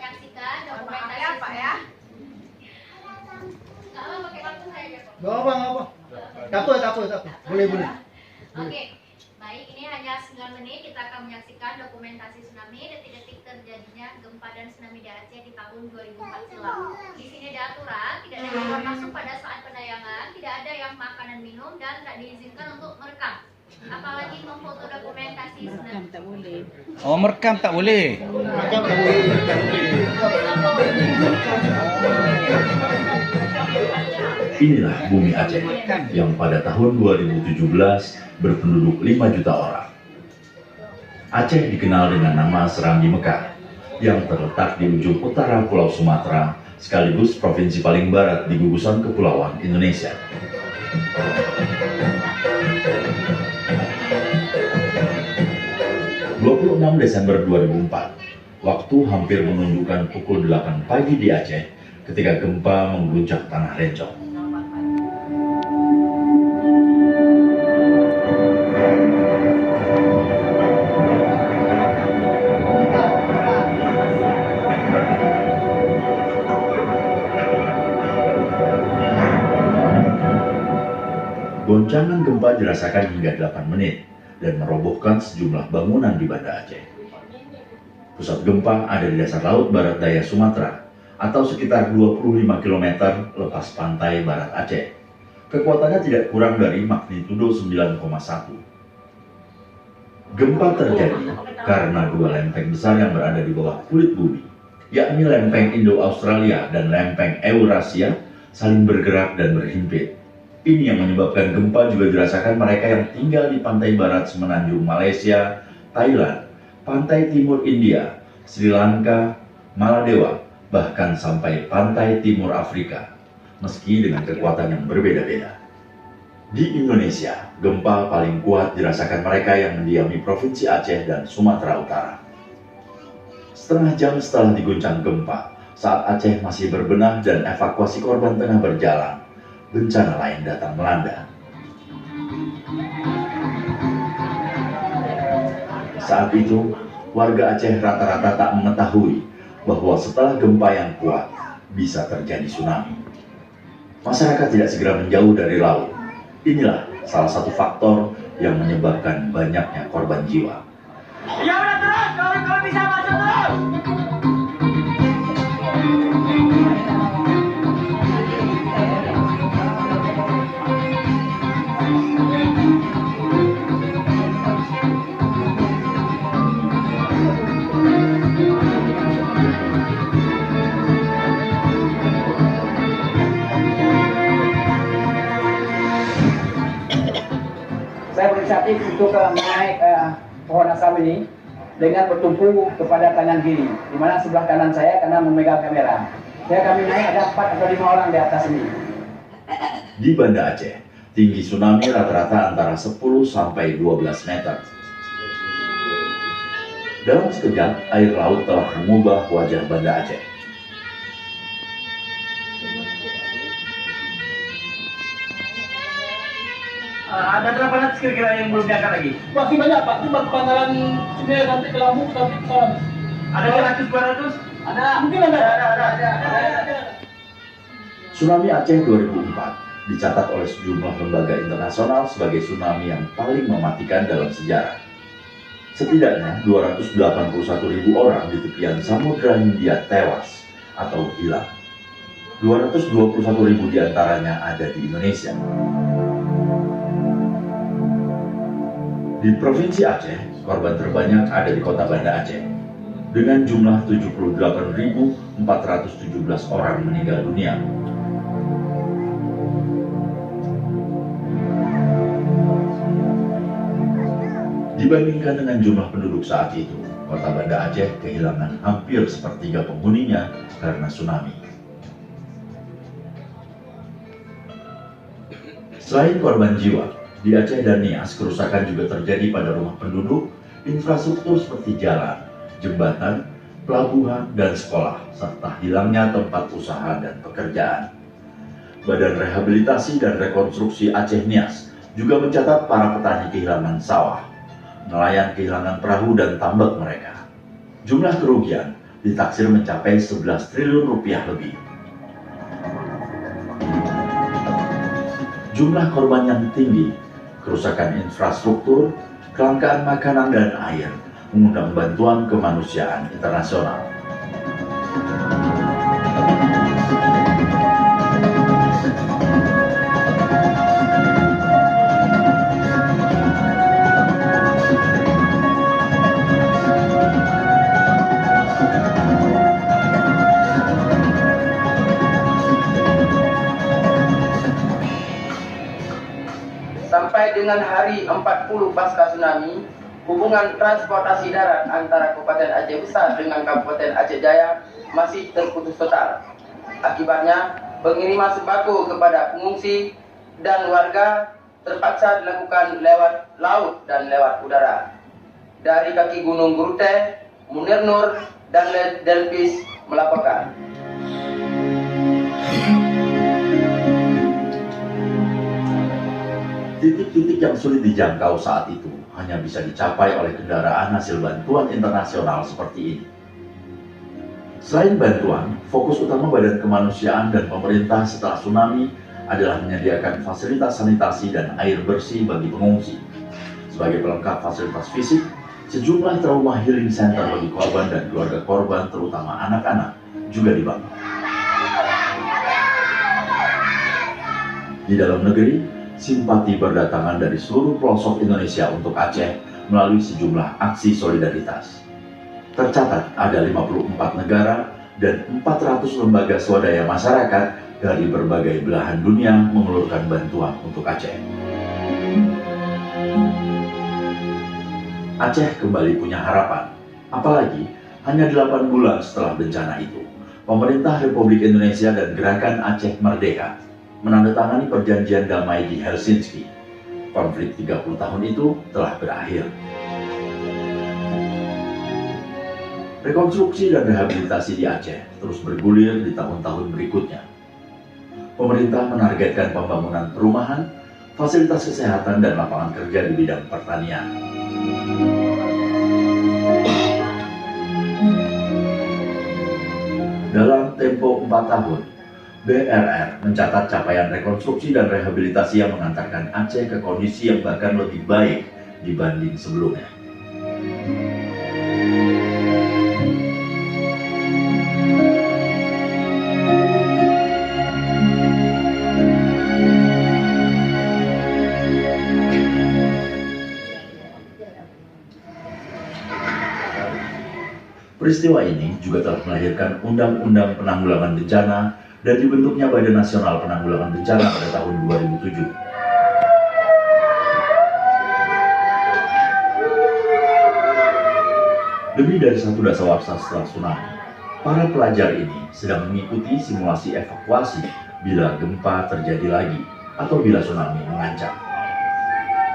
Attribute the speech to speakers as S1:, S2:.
S1: menyaksikan dokumentasi
S2: ya Pak ya.
S1: Kalau pakai kartu saya aja kok.
S3: Gak apa. Tapu. Boleh.
S1: Oke, baik, ini hanya 9 menit kita akan menyaksikan dokumentasi tsunami, detik-detik terjadinya gempa dan tsunami di Aceh di tahun 2004 silam. Di sini ada aturan, tidak ada yang keluar masuk pada saat penayangan, tidak ada yang makan dan minum, dan tidak diizinkan untuk merekam. Apalagi memfoto dokumentasi tsunami.
S4: Tak boleh.
S5: Oh, merekam tak boleh.
S6: Inilah bumi Aceh yang pada tahun 2017 berpenduduk 5 juta orang. Aceh dikenal dengan nama Serambi Mekah yang terletak di ujung utara Pulau Sumatera sekaligus provinsi paling barat di gugusan kepulauan Indonesia. Desember 2004, waktu hampir menunjukkan pukul 8 pagi di Aceh ketika gempa mengguncang tanah Rencong. Goncangan gempa dirasakan hingga 8 menit dan merobohkan sejumlah bangunan di Banda Aceh. Pusat gempa ada di dasar laut barat daya Sumatera atau sekitar 25 km lepas pantai barat Aceh. Kekuatannya tidak kurang dari magnitudo 9,1. Gempa terjadi karena dua lempeng besar yang berada di bawah kulit bumi, yakni lempeng Indo-Australia dan lempeng Eurasia, saling bergerak dan berhimpit. Ini yang menyebabkan gempa juga dirasakan mereka yang tinggal di pantai barat semenanjung Malaysia, Thailand, pantai timur India, Sri Lanka, Maladewa, bahkan sampai pantai timur Afrika, meski dengan kekuatan yang berbeda-beda. Di Indonesia, gempa paling kuat dirasakan mereka yang mendiami Provinsi Aceh dan Sumatera Utara. Setengah jam setelah diguncang gempa, saat Aceh masih berbenah dan evakuasi korban tengah berjalan, bencana lain datang melanda. Saat itu, warga Aceh rata-rata tak mengetahui bahwa setelah gempa yang kuat, bisa terjadi tsunami. Masyarakat tidak segera menjauh dari laut. Inilah salah satu faktor yang menyebabkan banyaknya korban jiwa.
S2: Ya udah terus, kalau bisa masuk terus.
S7: Saya berinisiatif untuk menaik pohon asam ini dengan bertumpu kepada kanan kiri, di mana sebelah kanan saya karena memegang kamera. Kami naik ada 4 atau 5 orang di atas ini.
S6: Di Banda Aceh, tinggi tsunami rata-rata antara 10 sampai 12 meter. Dalam sekejap, air laut telah mengubah wajah Banda Aceh.
S2: Ada berapa nanti kira-kira yang belum diangkat lagi?
S3: Masih banyak Pak, cuma pangkalan sini sampai ke Lampung sampai ke Salam.
S2: Ada 100-200?
S3: Ada, mungkin ada.
S6: Tsunami Aceh 2004 dicatat oleh sejumlah lembaga internasional sebagai tsunami yang paling mematikan dalam sejarah. Setidaknya 281.000 orang di tepian Samudra Hindia tewas atau hilang. 221.000 diantaranya ada di Indonesia. Di Provinsi Aceh, korban terbanyak ada di kota Banda Aceh, dengan jumlah 78.417 orang meninggal dunia. Dibandingkan dengan jumlah penduduk saat itu, kota Banda Aceh kehilangan hampir sepertiga penghuninya karena tsunami. Selain korban jiwa, di Aceh dan Nias, kerusakan juga terjadi pada rumah penduduk, infrastruktur seperti jalan, jembatan, pelabuhan, dan sekolah, serta hilangnya tempat usaha dan pekerjaan. Badan Rehabilitasi dan Rekonstruksi Aceh Nias juga mencatat para petani kehilangan sawah, nelayan kehilangan perahu dan tambak mereka. Jumlah kerugian ditaksir mencapai 11 triliun rupiah lebih. Jumlah korban yang tinggi, kerusakan infrastruktur, kelangkaan makanan dan air mengundang bantuan kemanusiaan internasional.
S7: Sampai dengan hari 40 pasca tsunami, hubungan transportasi darat antara Kabupaten Aceh Besar dengan Kabupaten Aceh Jaya masih terputus total. Akibatnya, pengiriman sembako kepada pengungsi dan warga terpaksa dilakukan lewat laut dan lewat udara. Dari kaki Gunung Gurute, Munir Nur, dan Delpis melaporkan.
S6: Titik-titik yang sulit dijangkau saat itu hanya bisa dicapai oleh kendaraan hasil bantuan internasional seperti ini. Selain bantuan, fokus utama Badan Kemanusiaan dan pemerintah setelah tsunami adalah menyediakan fasilitas sanitasi dan air bersih bagi pengungsi. Sebagai pelengkap fasilitas fisik, sejumlah trauma healing center bagi korban dan keluarga korban, terutama anak-anak, juga dibangun. Di dalam negeri, simpati berdatangan dari seluruh pelosok Indonesia untuk Aceh melalui sejumlah aksi solidaritas. Tercatat ada 54 negara dan 400 lembaga swadaya masyarakat dari berbagai belahan dunia mengelurkan bantuan untuk Aceh. Aceh kembali punya harapan, apalagi hanya 8 bulan setelah bencana itu, pemerintah Republik Indonesia dan Gerakan Aceh Merdeka menandatangani perjanjian damai di Helsinki. Konflik 30 tahun itu telah berakhir. Rekonstruksi dan rehabilitasi di Aceh terus bergulir di tahun-tahun berikutnya. Pemerintah menargetkan pembangunan perumahan, fasilitas kesehatan, dan lapangan kerja di bidang pertanian. Dalam tempo 4 tahun, BRR mencatat capaian rekonstruksi dan rehabilitasi yang mengantarkan Aceh ke kondisi yang bahkan lebih baik dibanding sebelumnya. Peristiwa ini juga telah melahirkan Undang-Undang Penanggulangan Bencana dan dibentuknya Badan Nasional Penanggulangan Bencana pada tahun 2007. Lebih dari 1 dasawarsa setelah tsunami, para pelajar ini sedang mengikuti simulasi evakuasi bila gempa terjadi lagi atau bila tsunami mengancam.